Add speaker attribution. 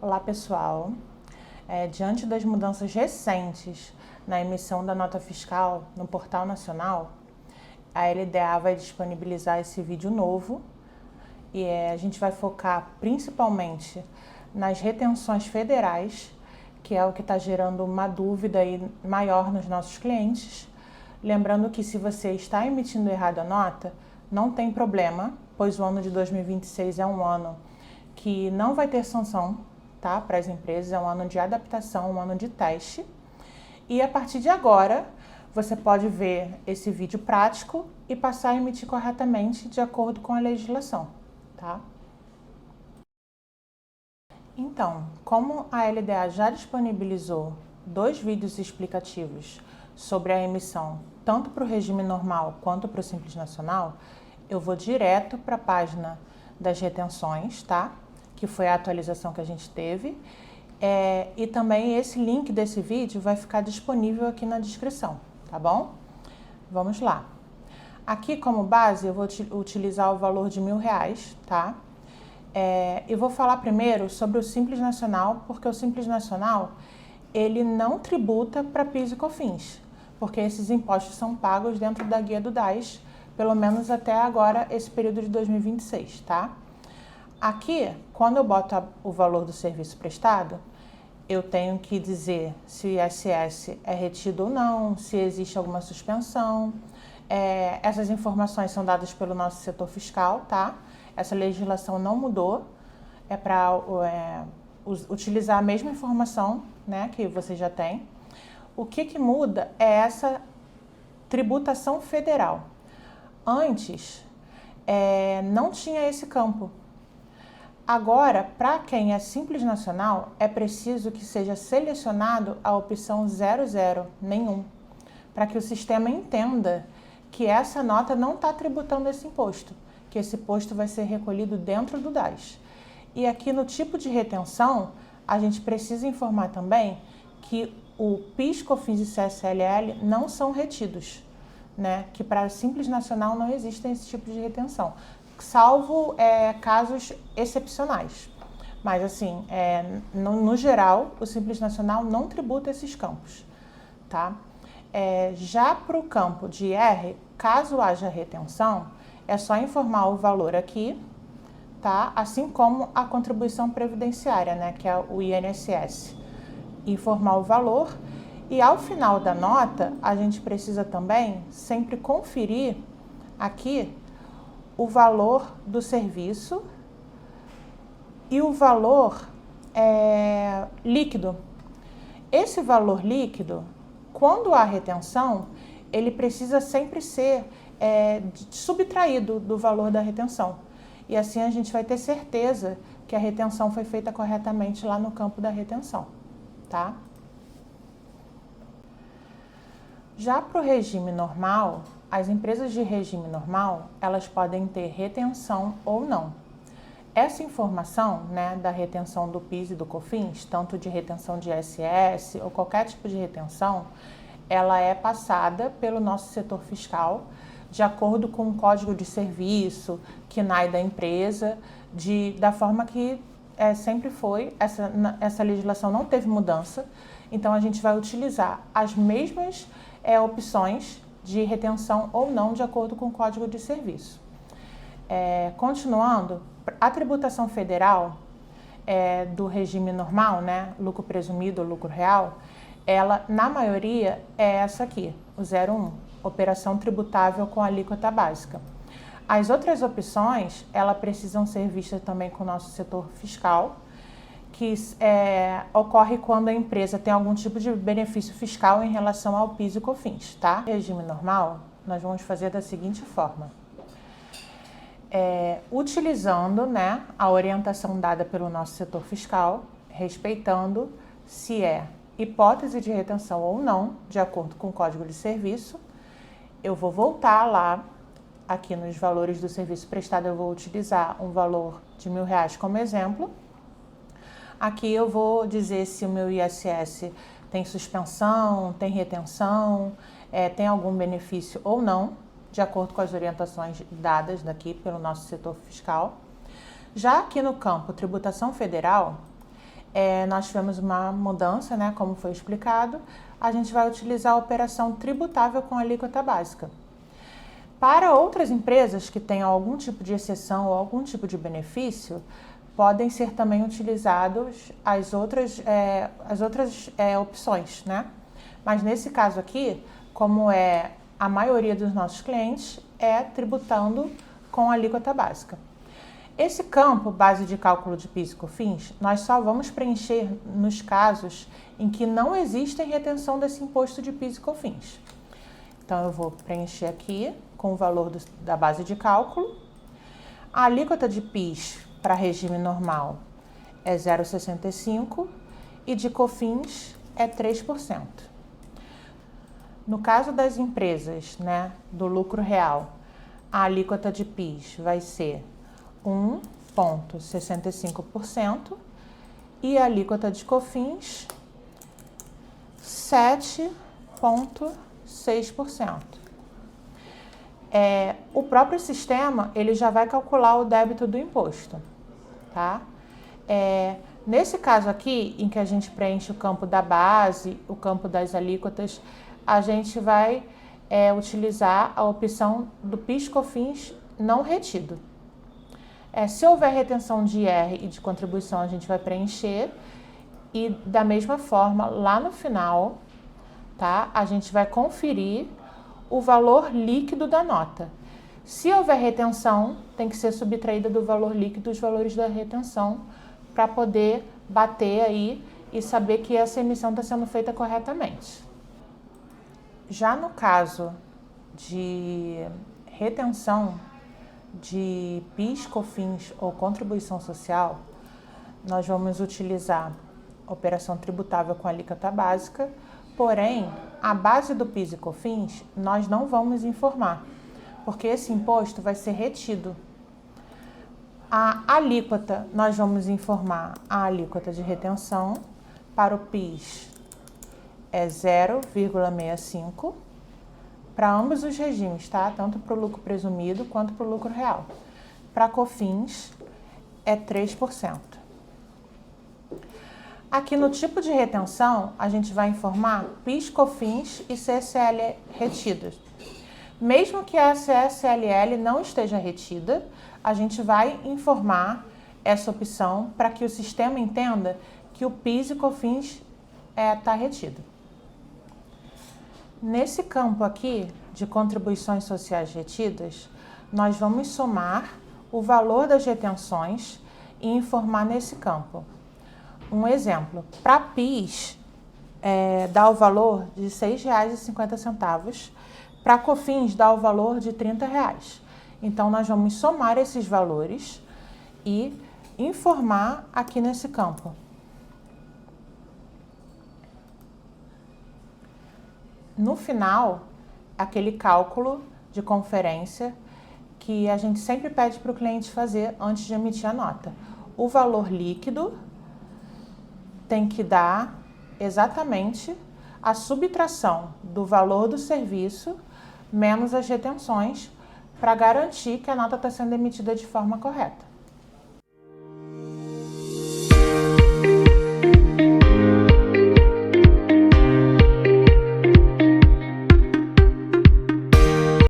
Speaker 1: Olá, pessoal. Diante das mudanças recentes na emissão da nota fiscal no Portal Nacional, a LDA vai disponibilizar esse vídeo novo e a gente vai focar principalmente nas retenções federais, que é o que está gerando uma dúvida maior nos nossos clientes. Lembrando que se você está emitindo errado a nota, não tem problema, pois o ano de 2026 é um ano que não vai ter sanção, tá, para as empresas, é um ano de adaptação, um ano de teste. E a partir de agora, você pode ver esse vídeo prático e passar a emitir corretamente de acordo com a legislação, tá? Então, como a LDA já disponibilizou 2 vídeos explicativos sobre a emissão, tanto para o regime normal quanto para o Simples Nacional, eu vou direto para a página das retenções, tá? Que foi a atualização que a gente teve. E também esse link desse vídeo vai ficar disponível aqui na descrição, tá bom? Vamos lá. Aqui como base eu vou utilizar o valor de R$1.000, tá? Eu vou falar primeiro sobre o Simples Nacional, porque o Simples Nacional ele não tributa para PIS e COFINS, porque esses impostos são pagos dentro da guia do DAS, pelo menos até agora, esse período de 2026, tá? Aqui, quando eu boto o valor do serviço prestado, eu tenho que dizer se o ISS é retido ou não, se existe alguma suspensão. Essas informações são dadas pelo nosso setor fiscal, tá? Essa legislação não mudou, é para utilizar a mesma informação, né, que você já tem. O que muda é essa tributação federal. Antes, não tinha esse campo. Agora, para quem é Simples Nacional, é preciso que seja selecionado a opção 00, nenhum, para que o sistema entenda que essa nota não está tributando esse imposto, que esse imposto vai ser recolhido dentro do DAS. E aqui no tipo de retenção, a gente precisa informar também que o PIS, COFINS e CSLL não são retidos, né? Que para Simples Nacional não existe esse tipo de retenção, salvo casos excepcionais. Mas assim, no geral, o Simples Nacional não tributa esses campos, tá? Já para o campo de IR, caso haja retenção, é só informar o valor aqui, tá? Assim como a contribuição previdenciária, né, que é o INSS. Informar o valor e ao final da nota, a gente precisa também sempre conferir aqui o valor do serviço e o valor líquido. Esse valor líquido, quando há retenção, ele precisa sempre ser subtraído do valor da retenção. E assim a gente vai ter certeza que a retenção foi feita corretamente lá no campo da retenção, tá? Já para o regime normal, as empresas de regime normal, elas podem ter retenção ou não. Essa informação, né, da retenção do PIS e do COFINS, tanto de retenção de ISS ou qualquer tipo de retenção, ela é passada pelo nosso setor fiscal de acordo com o código de serviço, KNAI da empresa, da forma que sempre foi. Essa legislação não teve mudança, então a gente vai utilizar as mesmas opções de retenção ou não, de acordo com o Código de Serviço. Continuando, a tributação federal do regime normal, né, lucro presumido ou lucro real, ela, na maioria, é essa aqui, o 01, operação tributável com alíquota básica. As outras opções, elas precisam ser vistas também com o nosso setor fiscal, que ocorre quando a empresa tem algum tipo de benefício fiscal em relação ao PIS e COFINS, tá? No regime normal, nós vamos fazer da seguinte forma. Utilizando, né, a orientação dada pelo nosso setor fiscal, respeitando se é hipótese de retenção ou não, de acordo com o Código de Serviço, eu vou voltar lá, aqui nos valores do serviço prestado, eu vou utilizar um valor de R$1.000 como exemplo. Aqui eu vou dizer se o meu ISS tem suspensão, tem retenção, tem algum benefício ou não, de acordo com as orientações dadas daqui pelo nosso setor fiscal. Já aqui no campo tributação federal, nós tivemos uma mudança, né, como foi explicado, a gente vai utilizar a operação tributável com alíquota básica. Para outras empresas que tenham algum tipo de exceção ou algum tipo de benefício, podem ser também utilizados as outras opções, né? Mas nesse caso aqui, como é a maioria dos nossos clientes, é tributando com alíquota básica. Esse campo, base de cálculo de PIS e COFINS, nós só vamos preencher nos casos em que não existem retenção desse imposto de PIS e COFINS. Então, eu vou preencher aqui com o valor da base de cálculo. A alíquota de PIS para regime normal é 0,65% e de COFINS é 3%. No caso das empresas, né, do lucro real, a alíquota de PIS vai ser 1,65% e a alíquota de COFINS 7,6%. O próprio sistema ele já vai calcular o débito do imposto, tá? Nesse caso aqui, em que a gente preenche o campo da base, o campo das alíquotas, a gente vai utilizar a opção do PIS/COFINS não retido. Se houver retenção de IR e de contribuição, a gente vai preencher e da mesma forma, lá no final, tá? A gente vai conferir o valor líquido da nota. Se houver retenção, tem que ser subtraída do valor líquido os valores da retenção para poder bater aí e saber que essa emissão está sendo feita corretamente. Já no caso de retenção de PIS, COFINS ou contribuição social, nós vamos utilizar operação tributável com alíquota básica, porém, a base do PIS e COFINS nós não vamos informar, porque esse imposto vai ser retido. A alíquota, nós vamos informar a alíquota de retenção. Para o PIS é 0,65% para ambos os regimes, tá? Tanto para o lucro presumido quanto para o lucro real. Para COFINS é 3%. Aqui no tipo de retenção, a gente vai informar PIS, COFINS e CSL retidos. Mesmo que a CSLL não esteja retida, a gente vai informar essa opção para que o sistema entenda que o PIS e COFINS está retido. Nesse campo aqui de contribuições sociais retidas, nós vamos somar o valor das retenções e informar nesse campo. Um exemplo, para PIS, dá o valor de R$ 6,50, para COFINS dá o valor de R$ 30. Então, nós vamos somar esses valores e informar aqui nesse campo. No final, aquele cálculo de conferência que a gente sempre pede para o cliente fazer antes de emitir a nota. O valor líquido tem que dar exatamente a subtração do valor do serviço menos as retenções para garantir que a nota está sendo emitida de forma correta.